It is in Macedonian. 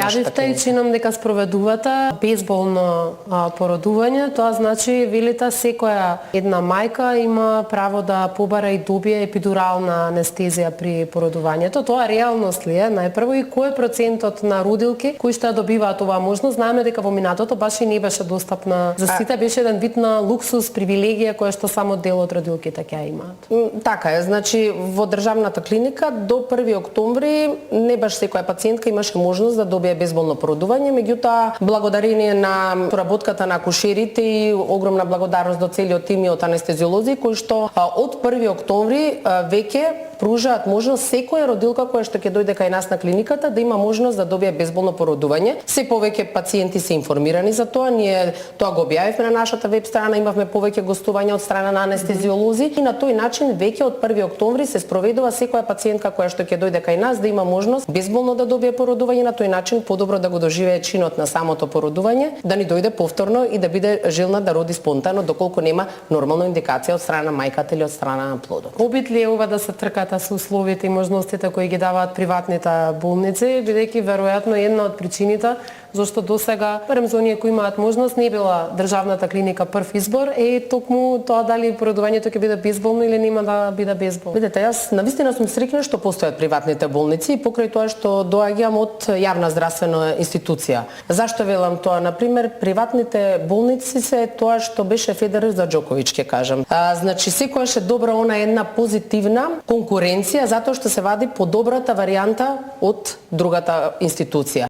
најавивте и чинам дека спроведувате безболно породување. Тоа значи, велите, секоја една мајка има право да побара и добие епидурална анестезија при породувањето. Тоа реалност ли е? Најпрво, и кој е процентот на родилки кои што добиваат оваа можност? Знаеме дека во минатото баш и не беше достапна за сите, беше еден вид на луксус, привилегија која што само дел од родилките ќе имаат. Така е, значи во државната клиника до 1 октомври не баш секоја пациентка имаше можност да добие безболно породување, меѓутоа благодарение на поработката на акушерите и огромна благодарност до целиот тим и од анестезиолози кои што од 1 октомври веќе пружаат можност секоја родилка која што ќе дојде кај нас на клиниката да има можност да добие безболно породување. Се повеќе пациенти се информирани за тоа, ние тоа го објавивме на нашата веб страна, имавме повеќе гостувања од страна на анестезиолози и на тој начин веќе од 1 октомври се спроведува секоја пациентка која што ќе дојде кај нас да има можност безболно да добие породување, на тој начин подобро да го доживее чинот на самото породување, да ни дојде повторно и да биде желна да роди спонтано доколку нема нормална индикација од страна на мајката или од страна на плодот. Обид ли е ова да се трката со условите и можностите кои ги даваат приватните болници, бидејќи веројатно една од причините зашто досега, барем за оние кои имаат можност, не била државната клиника прв избор, токму тоа дали породувањето ќе биде безболно или нема да биде безболно. Видете, јас навистина сум среќна што постојат приватните болници и покрај тоа што доаѓам од јавна здравствена институција. Зашто велам тоа? Например, приватните болници се тоа што беше Федерер за Џоковиќ, ќе кажам. Значи, секогаш е добра она една позитивна конкуренција затоа што се вади подобрата варијанта од другата институција.